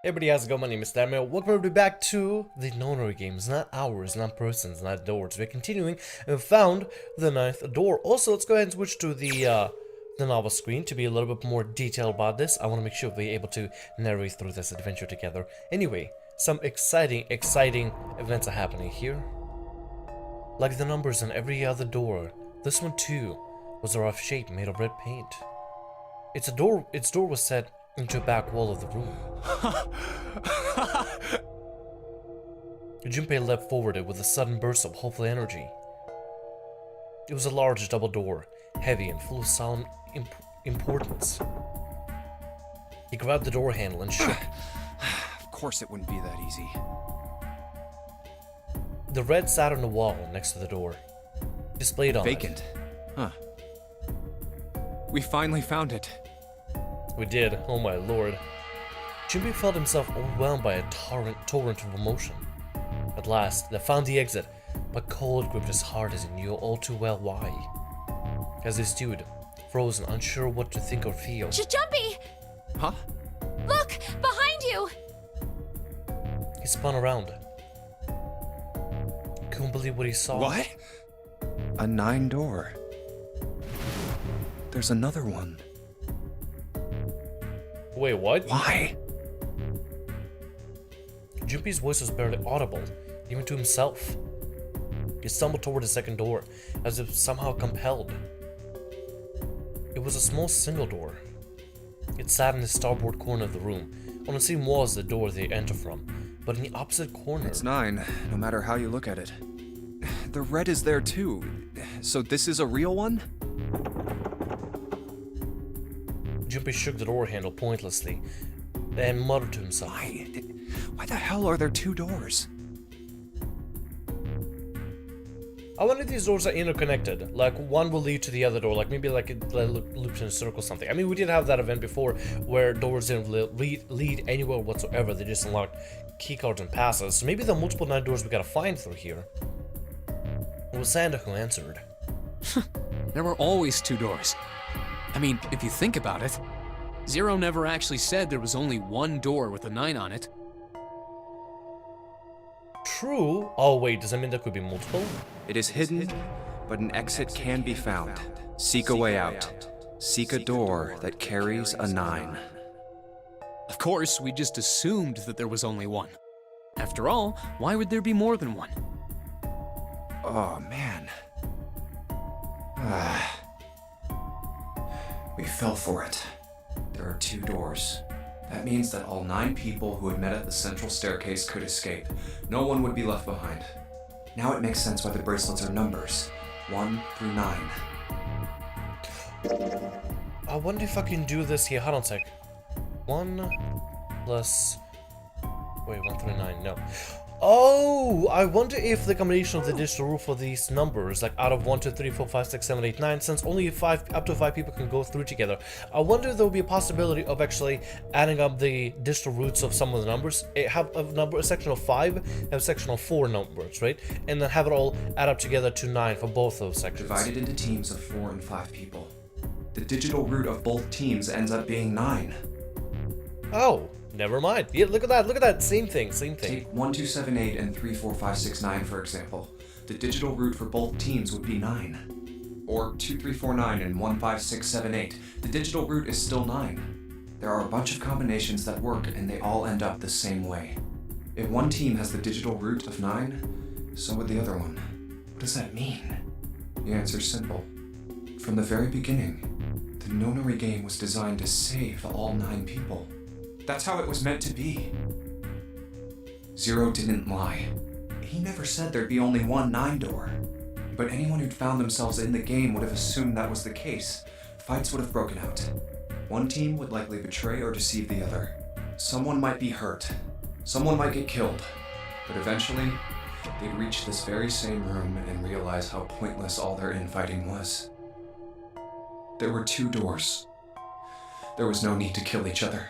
Hey everybody, how's it going? My name is Thamriyell. Welcome everybody back to the Nonary Games. Not hours, not persons, not doors. We're continuing and found the 9th door. Also, let's go ahead and switch to the novel screen to be a little bit more detailed about this. I want to make sure we're able to narrate through this adventure together. Anyway, some exciting events are happening here. Like the numbers on every other door, this one too was a rough shape made of red paint. Its door was set into a back wall of the room. Junpei leapt forward with a sudden burst of hopeful energy. It was a large double door, heavy and full of solemn importance. He grabbed the door handle and shook. Of course it wouldn't be that easy. The red sat on the wall next to the door, displayed on Vacant. Huh. We finally found it. We did, oh my lord. Junpei felt himself overwhelmed by a torrent of emotion. At last, they found the exit, but cold gripped his heart as he knew all too well why. As he stood, frozen, unsure what to think or feel. Junpei! Huh? Look! Behind you! He spun around. Couldn't believe what he saw. What? A 9 door. There's another one. Wait, what? Why? Junpei's voice was barely audible, even to himself. He stumbled toward the second door, as if somehow compelled. It was a small single door. It sat in the starboard corner of the room, on the same wall as the door they entered from, but in the opposite corner. It's 9, no matter how you look at it. The red is there too. So this is a real one? Junpei shook the door handle pointlessly, and muttered to himself. Why the hell are there 2 doors? I wonder if these doors are interconnected. Like, one will lead to the other door, like maybe like it loops in a circle or something. I mean, we did have that event before where doors didn't lead anywhere whatsoever. They just unlocked keycards and passes. So maybe the multiple 9 doors we gotta find through here. It was Santa who answered. There were always 2 doors. I mean, if you think about it, Zero never actually said there was only one door with a 9 on it. True. Oh wait, does that mean there could be multiple? It is hidden, but an exit can be found. Seek a way out. Seek a door that carries a 9. Of course, we just assumed that there was only one. After all, why would there be more than one? Oh, man. We fell for it. There are 2 doors. That means that all 9 people who had met at the central staircase could escape. No one would be left behind. Now it makes sense why the bracelets are numbers. 1 through 9. I wonder if I can do this here. Hold on a sec. 1 plus... Wait, 1 through 9, no. Oh, I wonder if the combination of the digital rule for these numbers, like out of 1, 2, 3, 4, 5, 6, 7, 8, 9, since only up to 5 people can go through together, I wonder if there will be a possibility of actually adding up the digital roots of some of the numbers. Have a section of 5, have a section of 4 numbers, right? And then have it all add up together to 9 for both those sections. Divided into teams of 4 and 5 people. The digital root of both teams ends up being 9. Oh. Never mind. Yeah, look at that. Same thing. Take 1, 2, 7, 8 and 3, 4, 5, 6, 9 for example. The digital root for both teams would be 9. Or 2, 3, 4, 9 and 1, 5, 6, 7, 8. The digital root is still 9. There are a bunch of combinations that work and they all end up the same way. If one team has the digital root of 9, so would the other one. What does that mean? The answer's simple. From the very beginning, the Nonary game was designed to save all 9 people. That's how it was meant to be. Zero didn't lie. He never said there'd be only one 9 door. But anyone who'd found themselves in the game would have assumed that was the case. Fights would have broken out. One team would likely betray or deceive the other. Someone might be hurt. Someone might get killed. But eventually, they'd reach this very same room and realize how pointless all their infighting was. There were 2 doors. There was no need to kill each other.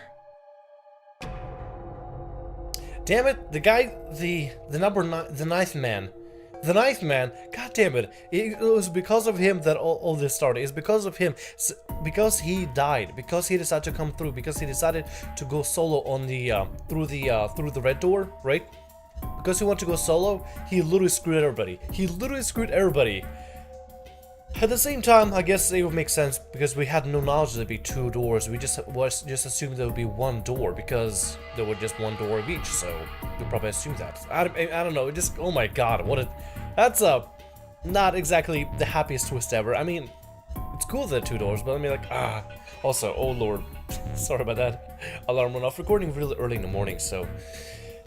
Damn it, the guy, the 9th man The ninth man, god damn it, it was because of him that all this started. It's because of him, because he died, because he decided to come through, because he decided to go solo on the through the red door, right? Because he wanted to go solo, he literally screwed everybody. He literally screwed everybody. At the same time, I guess it would make sense because we had no knowledge there'd be two doors. We just assumed there would be one door because there were just one door of each. So we probably assumed that. I don't know. It just, oh my god, that's not exactly the happiest twist ever. I mean, it's cool that two doors, but I mean Also, oh lord, sorry about that. Alarm went off. Recording really early in the morning, so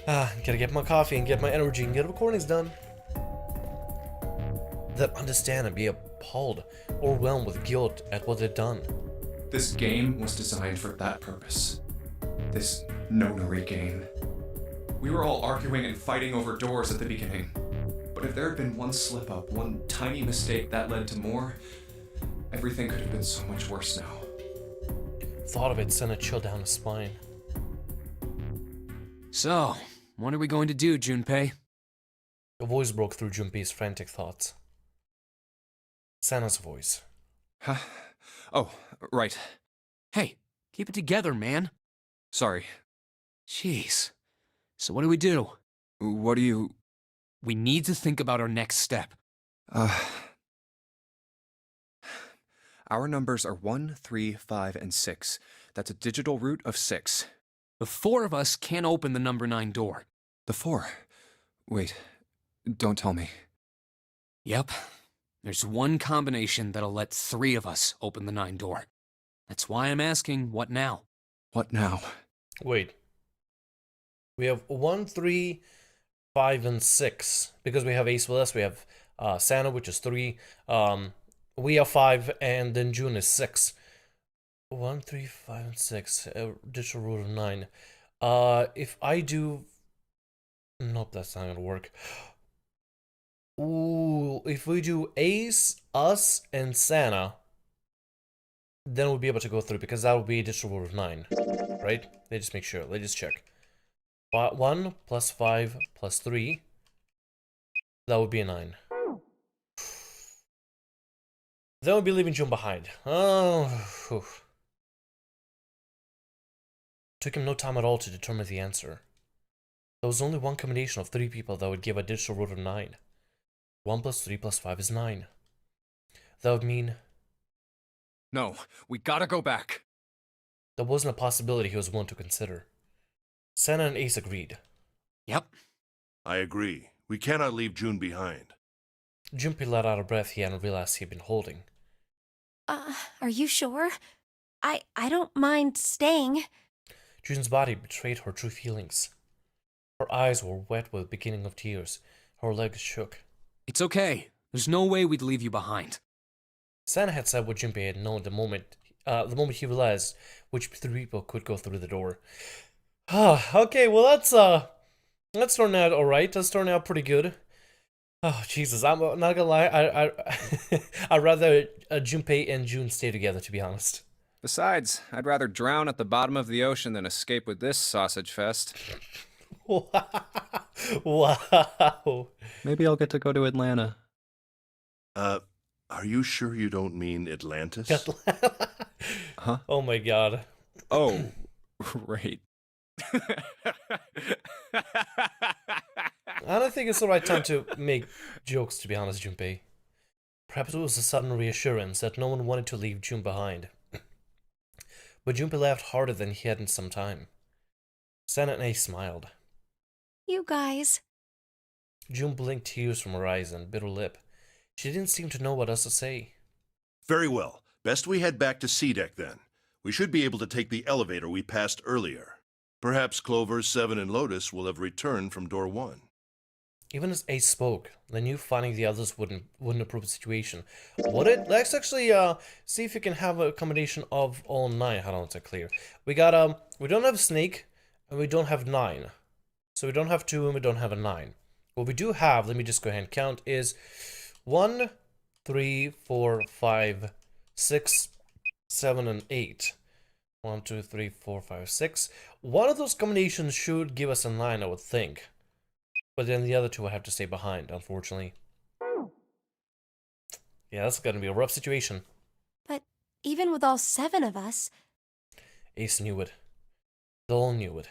gotta get my coffee and get my energy and get recordings done. That understand and be appalled, overwhelmed with guilt at what they've done. This game was designed for that purpose. This Nonary Game. We were all arguing and fighting over doors at the beginning. But if there had been one slip-up, one tiny mistake that led to more, everything could have been so much worse now. Thought of it sent a chill down his spine. So, what are we going to do, Junpei? A voice broke through Junpei's frantic thoughts. Sana's voice. Huh? Oh, right. Hey, keep it together, man. Sorry. Jeez. So what do we do? What do you... We need to think about our next step. Our numbers are 1, 3, 5, and 6. That's a digital root of 6. The four of us can't open the number 9 door. The 4? Wait, don't tell me. Yep. There's one combination that'll let 3 of us open the 9 door. That's why I'm asking, what now? What now? Wait. We have 1, 3, 5, and 6. Because we have Ace with us, we have Sana, which is 3. We are 5, and then June is 6. 1, 3, 5, and 6. Digital root of 9. If I do... Nope, that's not gonna work. Ooh, if we do Ace, us, and Sana, then we'll be able to go through, because that will be a digital root of 9. Right? Let's just make sure. Let's just check. 1 plus 5 plus 3. That would be a 9. Then we'll be leaving June behind. Oh. Whew. Took him no time at all to determine the answer. There was only one combination of 3 people that would give a digital root of 9. 1 plus 3 plus 5 is 9. That would mean... No, we gotta go back. That wasn't a possibility he was willing to consider. Sana and Ace agreed. Yep. I agree. We cannot leave June behind. Junpei let out a breath he hadn't realized he'd been holding. Are you sure? I don't mind staying. June's body betrayed her true feelings. Her eyes were wet with the beginning of tears. Her legs shook. It's okay. There's no way we'd leave you behind. Sana had said what Junpei had known the moment he realized which 3 people could go through the door. Okay, well that's turned out alright. That's turned out pretty good. Oh Jesus, I'm not gonna lie. I'd rather Junpei and June stay together, to be honest. Besides, I'd rather drown at the bottom of the ocean than escape with this sausage fest. Wow. Maybe I'll get to go to Atlanta. Are you sure you don't mean Atlantis? Huh? Oh my god. Oh, right. I don't think it's the right time to make jokes, to be honest, Junpei. Perhaps it was a sudden reassurance that no one wanted to leave June behind. But Junpei laughed harder than he had in some time. Sana and Ace smiled. You guys. June blinked tears from her eyes and bit her lip. She didn't seem to know what else to say. Very well. Best we head back to C-Deck then. We should be able to take the elevator we passed earlier. Perhaps Clover, 7, and Lotus will have returned from door 1. Even as Ace spoke, they knew finding the others wouldn't improve the situation. Would it? Let's actually see if we can have a combination of all 9. Hold on, it's clear. We got we don't have Snake and we don't have 9. So we don't have 2 and we don't have a 9. What we do have, let me just go ahead and count, is 1, 3, 4, 5, 6, 7, and 8. 1, 2, 3, 4, 5, 6. One of those combinations should give us a 9, I would think. But then the other 2 would have to stay behind, unfortunately. Yeah, that's gonna be a rough situation. But even with all 7 of us, Ace knew it. They all knew it.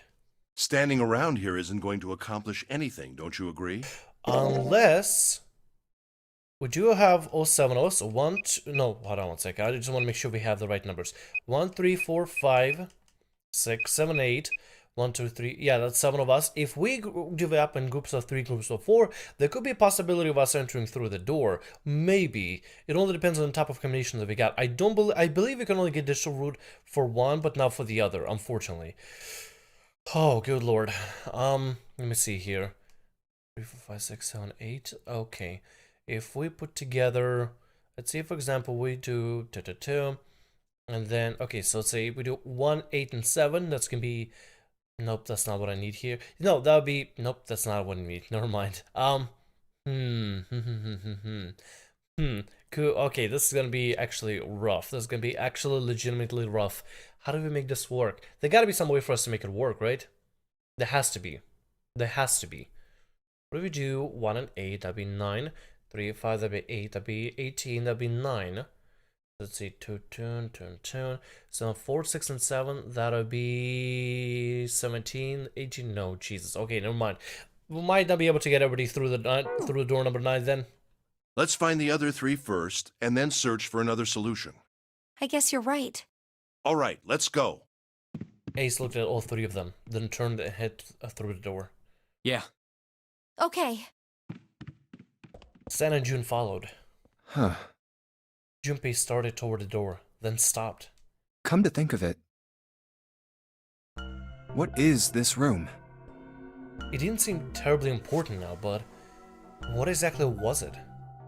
Standing around here isn't going to accomplish anything, don't you agree? Unless we do have all 7 of us. No, hold on one second. I just want to make sure we have the right numbers. 1, 3, 4, 5, 6, 7, 8. 1, 2, 3. Yeah, that's 7 of us. If we divide up in groups of 3, groups of 4, there could be a possibility of us entering through the door. Maybe. It only depends on the type of combination that we got. I believe we can only get digital root for one, but not for the other, unfortunately. Oh, good lord. Let me see here. 3, 4, 5, 6, 7, 8. Okay. If we put together, let's say for example we do 2, and then okay, so let's say we do 1, 8, and 7. That's gonna be, nope, that's not what I need here. No, that would be, nope, that's not what I need. Never mind. Cool. Okay, this is gonna be actually rough. This is gonna be actually legitimately rough. How do we make this work? There gotta be some way for us to make it work, right? There has to be. There has to be. What do we do? 1 and 8, that'd be 9. 3, 5, that'd be 8, that'd be 18, that'd be 9. Let's see, 2, 2, 2, 2. So 4, 6, and 7, that'll be 17, 18. No, Jesus. Okay, never mind. We might not be able to get everybody through the door number 9 then. Let's find the other 3 first, and then search for another solution. I guess you're right. All right, let's go. Ace looked at all 3 of them, then turned and head through the door. Yeah. Okay. Stan and June followed. Huh. Junpei started toward the door, then stopped. Come to think of it, what is this room? It didn't seem terribly important now, but what exactly was it?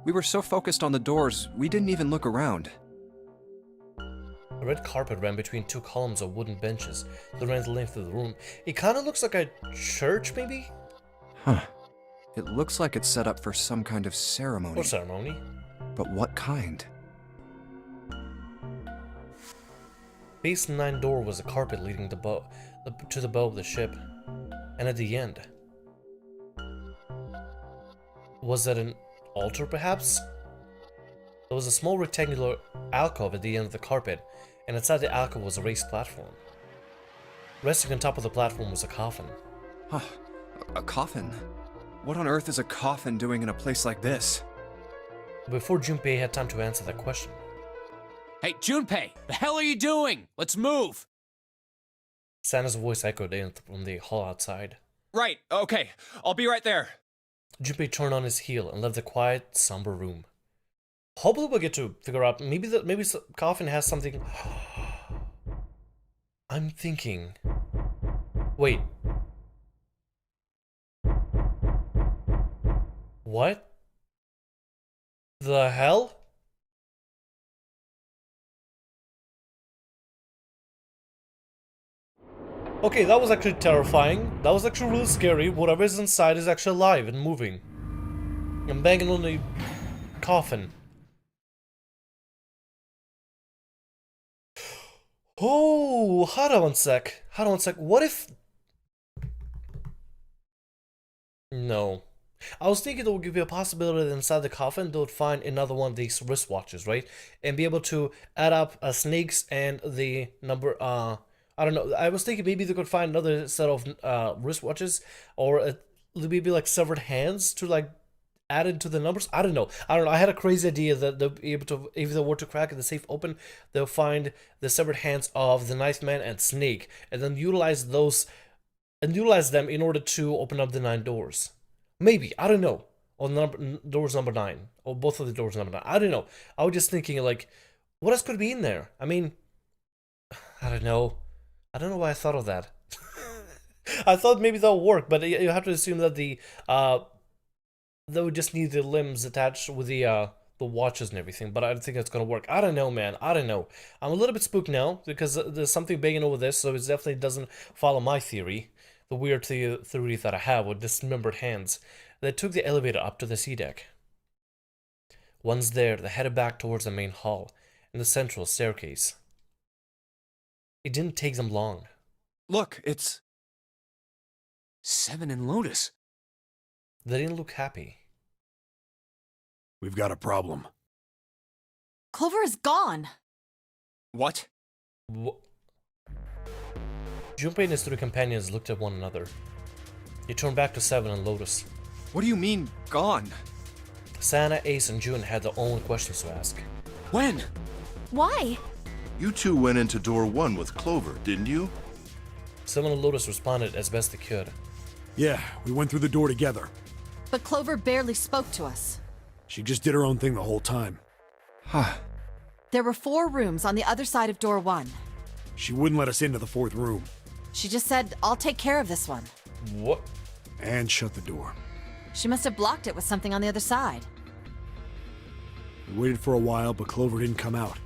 We were so focused on the doors, we didn't even look around. A red carpet ran between 2 columns of wooden benches that ran the length of the room. It kind of looks like a church, maybe? Huh. It looks like it's set up for some kind of ceremony. Or ceremony. But what kind? Base 9 door was a carpet leading to the bow of the ship. And at the end, was that an altar, perhaps? There was a small rectangular alcove at the end of the carpet, and inside the alcove was a raised platform. Resting on top of the platform was a coffin. Huh. A coffin? What on earth is a coffin doing in a place like this? Before Junpei had time to answer that question, Hey, Junpei, the hell are you doing? Let's move. Santa's voice echoed in from the hall outside. Right, okay. I'll be right there. Junpei turned on his heel and left the quiet, somber room. Hopefully we'll get to figure out, maybe the coffin has something. I'm thinking. Wait. What? The hell? Okay, that was actually terrifying. That was actually really scary. Whatever is inside is actually alive and moving. I'm banging on the coffin. Oh, hold on one sec. Hold on one sec. What if... No. I was thinking there would be a possibility that inside the coffin they would find another one of these wristwatches, right? And be able to add up snakes and the number, I don't know. I was thinking maybe they could find another set of wristwatches, or maybe like severed hands to like add into the numbers. I don't know. I had a crazy idea that they'll be able to, if they were to crack the safe open, they'll find the severed hands of the Knife Man and Snake, and then utilize those and utilize them in order to open up the 9 doors. Maybe, I don't know. Or doors number 9, or both of the doors number 9. I don't know. I was just thinking like, what else could be in there? I mean, I don't know. I don't know why I thought of that. I thought maybe that'll work, but you have to assume that they would just need the limbs attached with the watches and everything. But I don't think it's gonna work. I don't know, man. I don't know. I'm a little bit spooked now because there's something banging over this, so it definitely doesn't follow my theory, the weird theory that I have with dismembered hands. They took the elevator up to the sea deck. Once there, they headed back towards the main hall and the central staircase. It didn't take them long. Look, it's... 7 and Lotus. They didn't look happy. We've got a problem. Clover is gone. What? Junpei and his three companions looked at one another. They turned back to Seven and Lotus. What do you mean, gone? Sana, Ace, and June had their own questions to ask. When? Why? You two went into door 1 with Clover, didn't you? Seven and Lotus responded as best they could. Yeah, we went through the door together. But Clover barely spoke to us. She just did her own thing the whole time. Huh. There were 4 rooms on the other side of door 1. She wouldn't let us into the 4th room. She just said, I'll take care of this one. What? And shut the door. She must have blocked it with something on the other side. We waited for a while, but Clover didn't come out.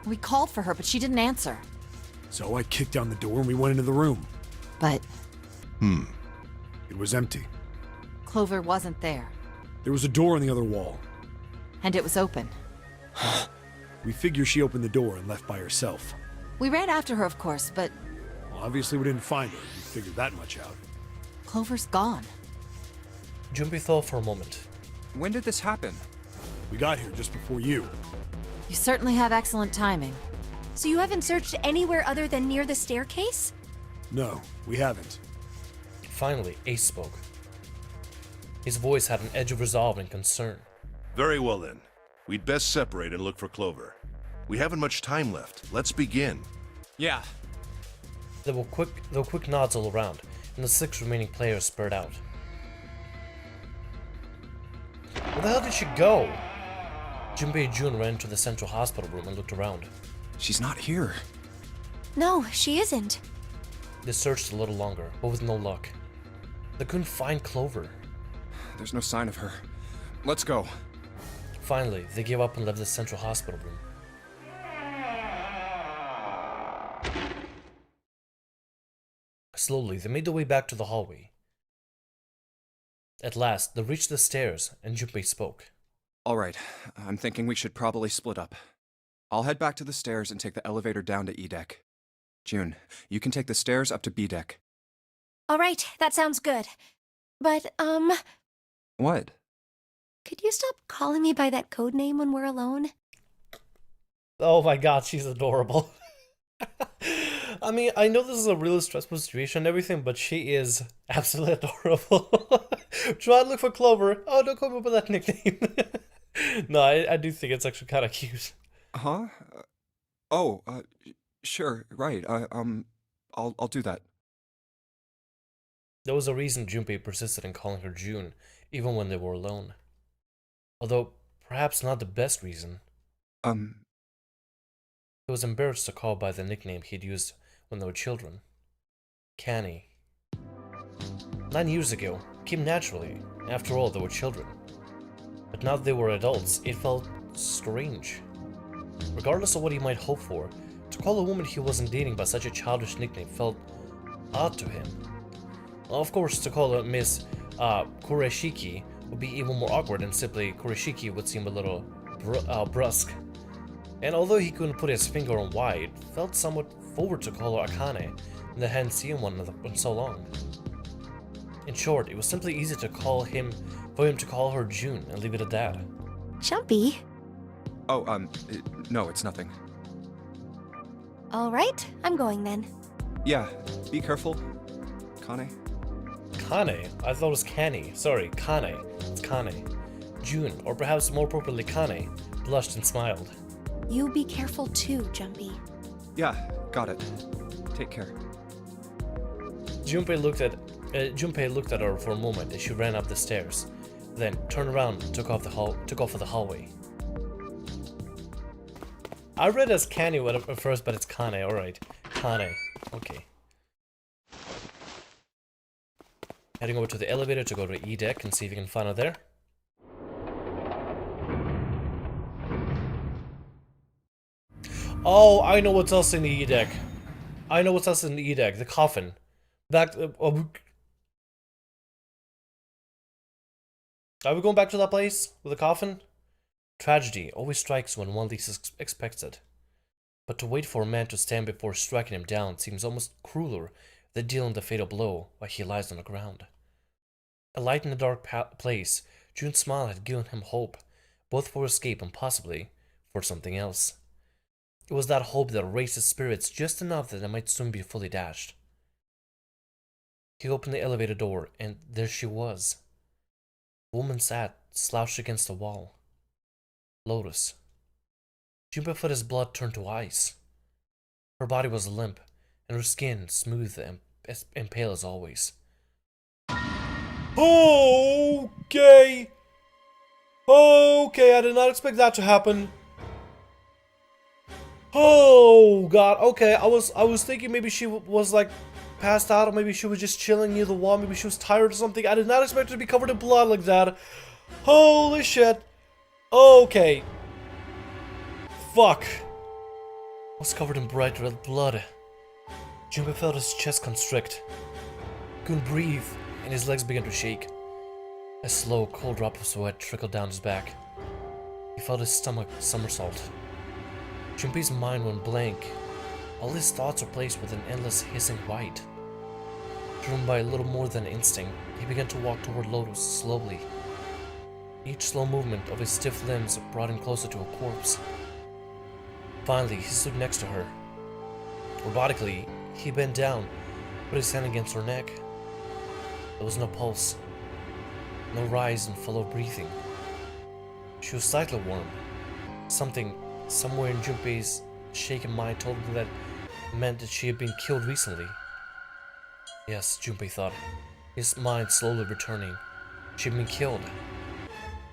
We called for her, but she didn't answer. So I kicked down the door and we went into the room. But It was empty. Clover wasn't there. There was a door on the other wall. And it was open. We figure she opened the door and left by herself. We ran after her, of course, but Well, obviously we didn't find her. We figured that much out. Clover's gone. Junpei thought for a moment. When did this happen? We got here just before you. You certainly have excellent timing. So you haven't searched anywhere other than near the staircase? No, we haven't. Finally, Ace spoke. His voice had an edge of resolve and concern. Very well then. We'd best separate and look for Clover. We haven't much time left. Let's begin. Yeah. There were quick nods all around, and the 6 remaining players spurred out. Where the hell did she go? Junpei and June ran to the central hospital room and looked around. She's not here. No, she isn't. They searched a little longer, but with no luck. They couldn't find Clover. There's no sign of her. Let's go. Finally, they gave up and left the central hospital room. Slowly, they made their way back to the hallway. At last, they reached the stairs, and Junpei spoke. All right, I'm thinking we should probably split up. I'll head back to the stairs and take the elevator down to E deck. June, you can take the stairs up to B deck. All right, that sounds good. But, What? could you stop calling me by that code name when we're alone? Oh my god, she's adorable. I mean, I know this is a really stressful situation and everything, but she is absolutely adorable. Try to look for Clover. Oh, don't call me by that nickname. No, I do think it's actually kind of cute. Huh? Sure, right. I'll do that. There was a reason Junpei persisted in calling her June, even when they were alone. Although, perhaps not the best reason. He was embarrassed to call by the nickname he'd used when they were children. Canny. 9 years ago, it came naturally. After all, they were children. But now that they were adults, it felt strange. Regardless of what he might hope for, to call a woman he wasn't dating by such a childish nickname felt odd to him. Of course, to call her Miss Kureshiki would be even more awkward, and simply Kureshiki would seem a little brusque. And although he couldn't put his finger on why, it felt somewhat forward to call her Akane, and they hadn't seen one another in so long. In short, it was simply easy for him to call her June and leave it at that. Jumpy. No, it's nothing. All right, I'm going then. Yeah, be careful, Kane. Kane? I thought it was Canny. Sorry, Kane. It's Kane. June, or perhaps more appropriately Kane, blushed and smiled. You be careful too, Jumpy. Yeah, got it. Take care. Junpei looked at her for a moment as she ran up the stairs, then turned around and took off for the hallway. I read it as Canny at first, but it's Kane. Alright. Kane. Okay. Heading over to the elevator to go to E deck and see if you can find her there. Oh, I know what's else in the E deck. I know what's else in the E deck. The coffin. Back. Are we going back to that place with the coffin? Tragedy always strikes when one least expects it. But to wait for a man to stand before striking him down seems almost crueler than dealing the fatal blow while he lies on the ground. A light in the dark place, June's smile had given him hope, both for escape and possibly for something else. It was that hope that raised his spirits just enough that it might soon be fully dashed. He opened the elevator door, and there she was. The woman sat, slouched against the wall. Lotus. Junpei felt his blood turn to ice. Her body was limp, and her skin smooth and pale as always. Okay. Okay, I did not expect that to happen. Oh god, okay, I was thinking maybe she was like passed out, or maybe she was just chilling near the wall, maybe she was tired or something. I did not expect her to be covered in blood like that. Holy shit. Okay. Fuck. I was covered in bright red blood. Junpei felt his chest constrict. Couldn't breathe, and his legs began to shake. A slow, cold drop of sweat trickled down his back. He felt his stomach somersault. Junpei's mind went blank. All his thoughts were placed with an endless hissing white. Driven by a little more than instinct, he began to walk toward Lotus slowly. Each slow movement of his stiff limbs brought him closer to a corpse. Finally, he stood next to her. Robotically, he bent down, put his hand against her neck. There was no pulse, no rise and flow of breathing. She was slightly warm. Something somewhere in Junpei's shaken mind told him that it meant that she had been killed recently. Yes, Junpei thought, his mind slowly returning. She had been killed.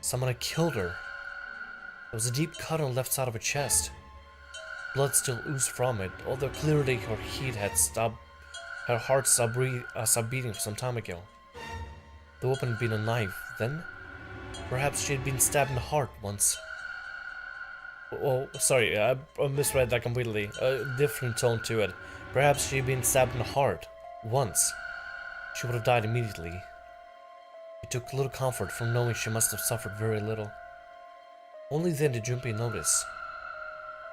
Someone had killed her. There was a deep cut on the left side of her chest. Blood still oozed from it, although clearly her heart stopped beating for some time ago. The weapon had been a knife, then? Perhaps she had been stabbed in the heart once. Oh, sorry, I misread that completely. A different tone to it. Perhaps she had been stabbed in the heart once. She would have died immediately. He took little comfort from knowing she must have suffered very little. Only then did Junpei notice.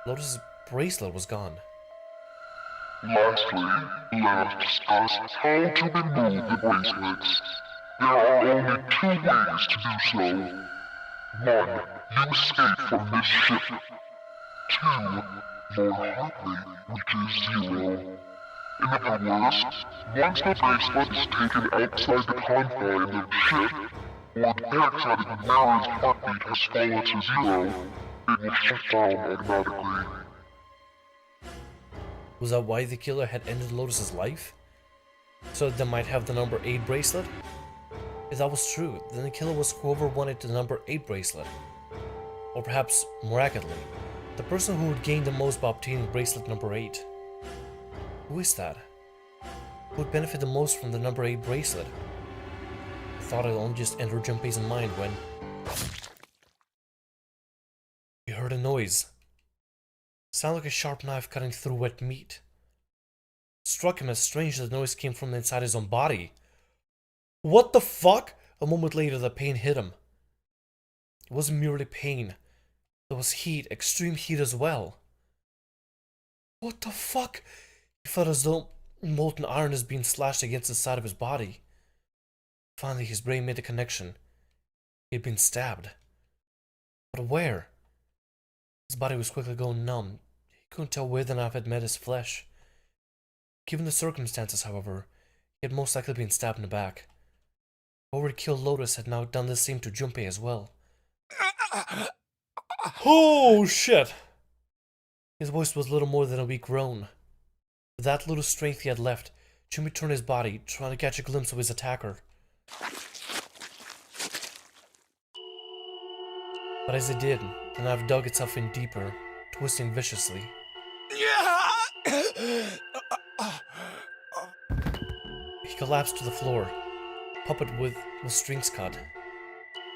Lotus's bracelet was gone. Lastly, let us discuss how to remove the bracelets. There are only 2 ways to do so. 1. You escape from this ship. 2. More likely, which is 0. In other words, once the bracelet is taken outside the confines of the ship, or the outside of the marriage heartbeat has fallen to 0, it will shut down automatically. Was that why the killer had ended Lotus's life? So that they might have the number 8 bracelet? If that was true, then the killer was whoever wanted the number 8 bracelet. Or perhaps, more accurately, the person who would gain the most by obtaining bracelet number 8. Who is that? Who would benefit the most from the number 8 bracelet? I thought it only just entered Junpei's mind when he heard a noise. It sounded like a sharp knife cutting through wet meat. It struck him as strange that the noise came from inside his own body. What the fuck? A moment later, the pain hit him. It wasn't merely pain. There was heat, extreme heat as well. What the fuck? He felt as though molten iron is being slashed against the side of his body. Finally, his brain made the connection. He had been stabbed. But where? His body was quickly going numb. He couldn't tell where the knife had met his flesh. Given the circumstances, however, he had most likely been stabbed in the back. Whoever killed Lotus had now done the same to Junpei as well. Oh shit! His voice was little more than a weak groan. With that little strength he had left, Junpei turned his body, trying to catch a glimpse of his attacker. But as it did, the knife dug itself in deeper, twisting viciously. He collapsed to the floor, puppet with strings cut.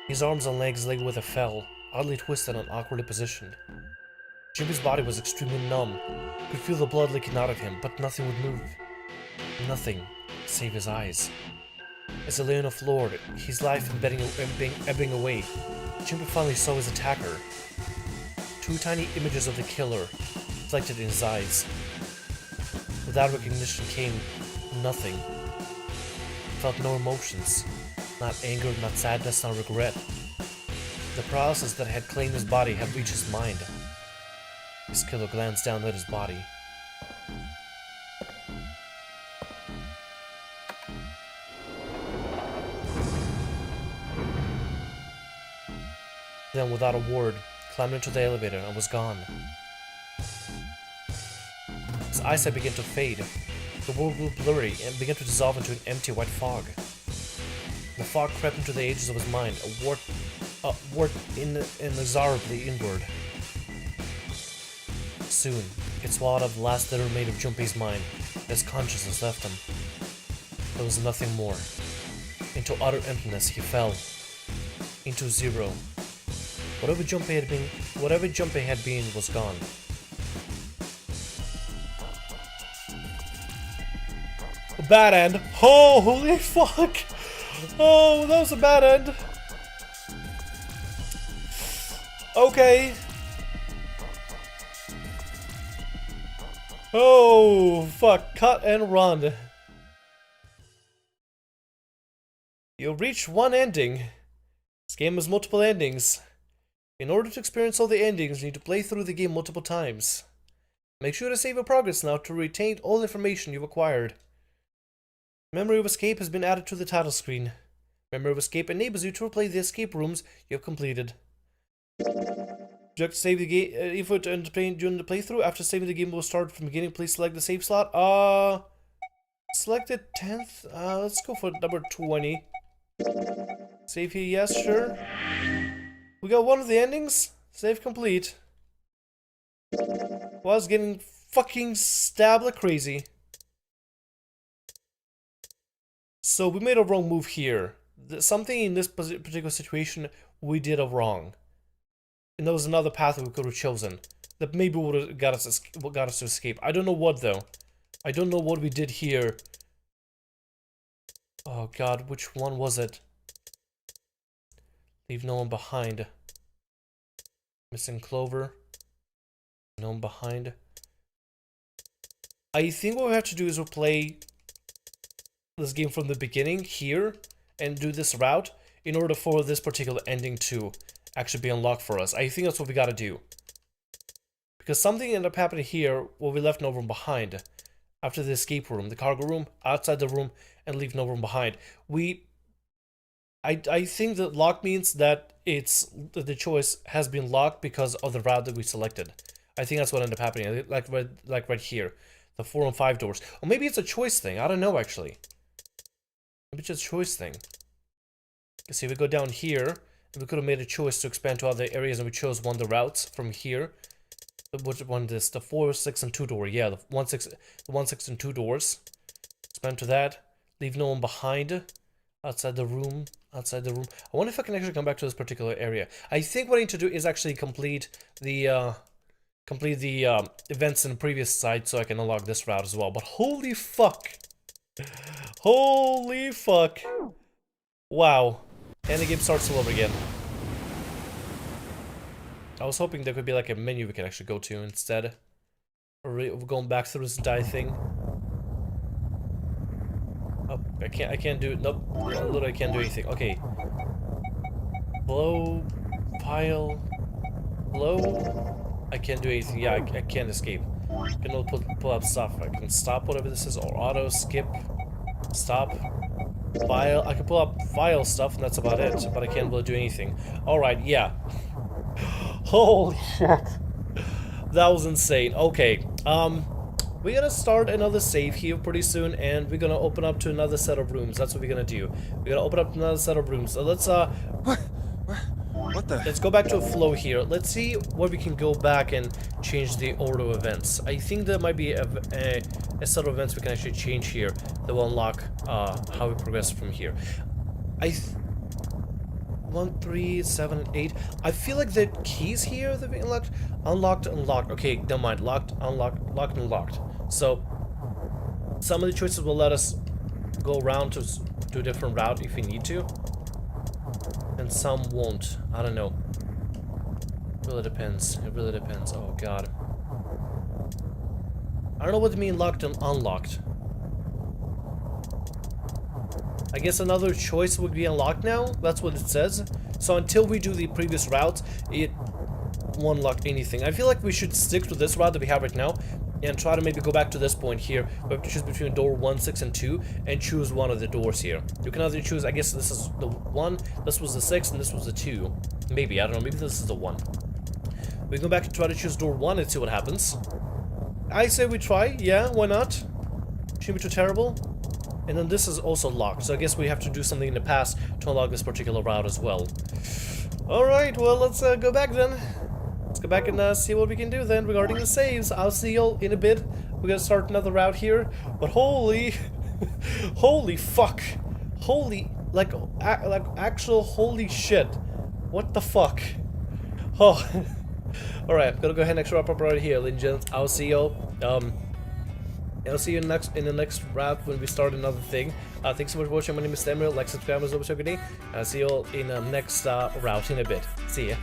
His arms and legs lay where they fell, oddly twisted and awkwardly positioned. Junpei's body was extremely numb. He could feel the blood leaking out of him, but nothing would move. Nothing, save his eyes. As he lay on the floor, his life ebbing away, Junpei finally saw his attacker. 2 tiny images of the killer reflected in his eyes. With that recognition came nothing. He felt no emotions, not anger, not sadness, not regret. The paralysis that had claimed his body had reached his mind. His killer glanced down at his body. Then, without a word, climbed into the elevator and was gone. His eyesight began to fade. The world grew blurry and began to dissolve into an empty white fog. The fog crept into the edges of his mind, warped inexorably inward. Soon, it swallowed up the last that remained of Junpei's mind. His consciousness left him. There was nothing more. Into utter emptiness he fell. Into zero. Whatever Junpei had been was gone. A bad end. Oh, holy fuck! Oh, that was a bad end. Okay. Oh, fuck. Cut and run. You reached one ending. This game has multiple endings. In order to experience all the endings, you need to play through the game multiple times. Make sure to save your progress now to retain all the information you've acquired. Memory of Escape has been added to the title screen. Memory of Escape enables you to replay the escape rooms you have completed. Object to save the game effort and during the playthrough. After saving the game will start from the beginning. Please select the save slot. Select the 10th. Let's go for number 20. Save here, yes, sure. We got one of the endings. Save complete. Was getting fucking stabbed like crazy. So we made a wrong move here. Something in this particular situation we did a wrong. And there was another path that we could have chosen that maybe would have got us to escape. I don't know what though. I don't know what we did here. Oh god, which one was it? Leave no one behind. Missing Clover. No one behind. I think what we have to do is replay this game from the beginning here and do this route in order for this particular ending to actually be unlocked for us. I think that's what we gotta do. Because something ended up happening here where we left no room behind. After the escape room, the cargo room, outside the room, and leave no room behind. I think that lock means that the choice has been locked because of the route that we selected. I think that's what ended up happening. Like right here. The 4 and 5 doors. Or maybe it's a choice thing. I don't know actually. Maybe it's a choice thing. See, we go down here, and we could have made a choice to expand to other areas, and we chose one of the routes from here. Which one is this? The 4, 6, and 2 door. Yeah, the 1, 6, and 2 doors. Expand to that. Leave no one behind. Outside the room. Outside the room. I wonder if I can actually come back to this particular area. I think what I need to do is actually complete the events in the previous side so I can unlock this route as well. But holy fuck. Holy fuck. Wow. And the game starts all over again. I was hoping there could be like a menu we could actually go to instead. Or going back through this die thing. Oh, I can't do it. Nope. Literally I can't do anything. Okay. Blow. Pile. Blow. I can't do anything. Yeah, I can't escape. I can only pull up stuff. I can stop whatever this is, or auto, skip, stop, file. I can pull up file stuff, and that's about it, but I can't really do anything. Alright, yeah. Holy shit. That was insane. Okay, we're gonna start another save here pretty soon, and we're gonna open up to another set of rooms. That's what we're gonna do. We're gonna open up another set of rooms. So let's, What the? let's go back to a flow here. Let's see where we can go back and change the order of events. I think there might be a set of events we can actually change here that will unlock how we progress from here. 1, 3, 7, 8. I feel like the keys here that we unlocked. Unlocked, unlocked. Okay, never mind. Locked, unlocked, locked, and locked. So some of the choices will let us go around to a different route if we need to. And some won't. I don't know. It really depends. It really depends. Oh god. I don't know what they mean locked and unlocked. I guess another choice would be unlocked now. That's what it says. So until we do the previous route, it unlock anything. I feel like we should stick to this route that we have right now and try to maybe go back to this point here. We have to choose between door 1, 6, and 2 and choose one of the doors here. You can either choose, I guess this is the 1, this was the 6, and this was the 2. Maybe, I don't know, maybe this is the 1. We can go back and try to choose door 1 and see what happens. I say we try, yeah, why not? Shouldn't be too terrible. And then this is also locked, so I guess we have to do something in the past to unlock this particular route as well. Alright, well, let's go back then. Let's go back and see what we can do then regarding the saves. I'll see y'all in a bit. We're gonna start another route here, but holy... holy fuck. Holy... like actual holy shit. What the fuck? Oh... Alright, I'm gonna go ahead and wrap up right here, ladies and gents. I'll see y'all. I'll see you in the next route when we start another thing. Thanks so much for watching. My name is Thamriyell. Like, subscribe, as always, have a good day. I'll see you all in the next route in a bit. See ya.